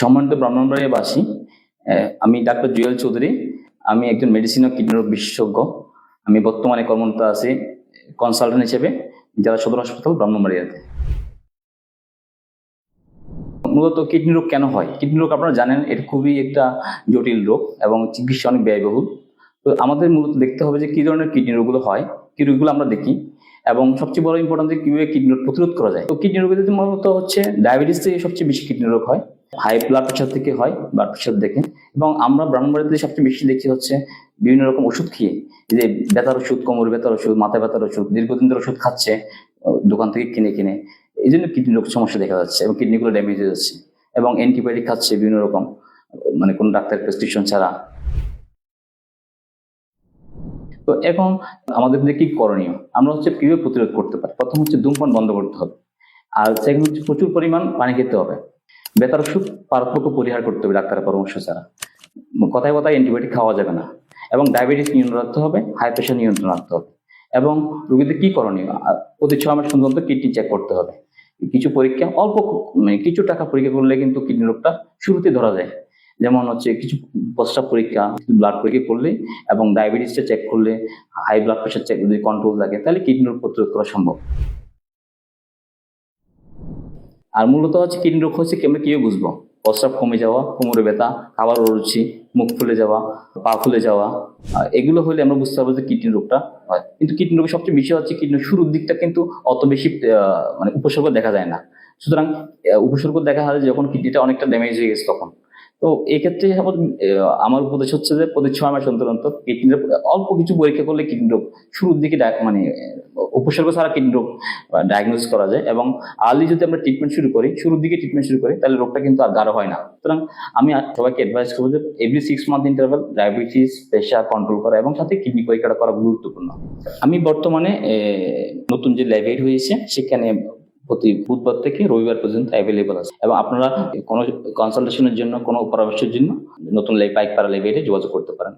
সম্মানিত ব্রাহ্মণবাড়িয়াবাসী, আমি ডাক্তার জুয়েল চৌধুরী। আমি একজন মেডিসিন ও কিডনি রোগ বিশেষজ্ঞ। আমি বর্তমানে কর্মরত আছি কনসালটেন্ট হিসেবে জেলা সদর হাসপাতাল ব্রাহ্মণবাড়িয়াতে। মূলত কিডনি রোগ কেন হয়? কিডনি রোগ আপনারা জানেন, এটা খুবই একটা জটিল রোগ এবং চিকিৎসা অনেক ব্যয়বহুল। তো আমাদের মূলত দেখতে হবে যে কি ধরনের কিডনি রোগগুলো হয়, কি রোগগুলো আমরা দেখি, এবং সবচেয়ে বড় ইম্পর্টেন্ট যে কিভাবে কিডনি রোগ প্রতিরোধ করা যায়। তো কিডনি রোগের মূলত হচ্ছে ডায়াবেটিস থেকে সবচেয়ে বেশি কিডনি রোগ হয়, হাই ব্লাড প্রেশার থেকে হয়, ব্লাড প্রেশার দেখে। এবং আমরা ব্রাহ্মণবাড়িয়াতে সবচেয়ে বেশি দেখছি হচ্ছে বিভিন্ন রকম ওষুধ খেয়ে, যে ব্যথার ওষুধ, কোমর ব্যথার ওষুধ, মাথা ব্যথার ওষুধ, দীর্ঘদিন ধরে ওষুধ খাচ্ছে দোকান থেকে কিনে কিনে, এই জন্য কিডনি রোগ সমস্যা দেখা যাচ্ছে এবং কিডনিগুলো ড্যামেজ হয়ে যাচ্ছে। এবং অ্যান্টিবায়োটিক খাচ্ছে বিভিন্ন রকম, মানে কোন ডাক্তারের প্রেসক্রিপশন ছাড়া। তো এখন আমাদের কি করণীয়? আমরা হচ্ছে কিভাবে প্রতিরোধ করতে পারি? প্রথম হচ্ছে ধূমপান বন্ধ করতে হবে, আর সেকেন্ড হচ্ছে প্রচুর পরিমাণ পানি খেতে হবে। ব্যথার ওষুধ পারতপক্ষ পরিহার করতে হবে ডাক্তারের পরামর্শ ছাড়া। কথায় কথায় অ্যান্টিবায়োটিক খাওয়া যাবে না। এবং ডায়াবেটিস নিয়ন্ত্রণ রাখতে হবে, হাই প্রেশার নিয়ন্ত্রণ রাখতে হবে। এবং রোগীদের কি করণীয়? প্রতি 6 মাস পর্যন্ত কিডনি চেক করতে হবে। কিছু পরীক্ষা অল্প, মানে কিছু টাকা পরীক্ষা করলে কিন্তু কিডনি রোগটা শুরুতে ধরা যায়। যেমন হচ্ছে কিছু প্রস্রাব পরীক্ষা, ব্লাড পরীক্ষা করলে এবং ডায়াবেটিসটা চেক করলে, হাই ব্লাড প্রেশার চেক যদি কন্ট্রোল থাকে, তাহলে কিডনি রোগ প্রতিরোধ করা সম্ভব। আর মূলত হচ্ছে কিডনি রোগ হচ্ছে আমরা কিভাবে বুঝবো? প্রস্রাব কমে যাওয়া, কোমরে ব্যথা, খাবার অরুচি, মুখ ফুলে যাওয়া, পা ফুলে যাওয়া, এগুলো হলে আমরা বুঝতে পারবো যে কিডনি রোগটা হয়। কিন্তু কিডনি রোগের সবচেয়ে বেশি হচ্ছে কিডনির শুরুর দিকটা কিন্তু অত বেশি মানে উপসর্গ দেখা যায় না। সুতরাং উপসর্গ দেখা হয় যখন কিডনিটা অনেকটা ড্যামেজ হয়ে গেছে তখন। তো এই ক্ষেত্রে আমার উপদেশ হচ্ছে যে প্রতি 6 মাস অন্তর অন্তর কিডনির অল্প কিছু পরীক্ষা করলে কিডনি রোগ শুরুর দিকে মানে উপসর্গ ছাড়া কিডনি রোগ ডায়াগনোস করা যায়। এবং আর্লি যদি আমরা ট্রিটমেন্ট শুরু করি, শুরুর দিকে ট্রিটমেন্ট শুরু করি, তাহলে রোগটা কিন্তু আর গাঢ় হয় না। সুতরাং আমি সবাইকে অ্যাডভাইস করবো যে every 6 month interval diabetes, pressure control করা এবং সাথে কিডনি পরীক্ষাটা করা গুরুত্বপূর্ণ। আমি বর্তমানে নতুন যে লাইব্রেরি হয়েছে সেখানে প্রতি বুধবার থেকে রবিবার পর্যন্ত অ্যাভেলেবল আছে। এবং আপনারা কোনো কনসালটেশনের জন্য, কোনো পরামর্শের জন্য নতুন পাইকপাড়া লাইব্রেরিতে যোগাযোগ করতে পারেন।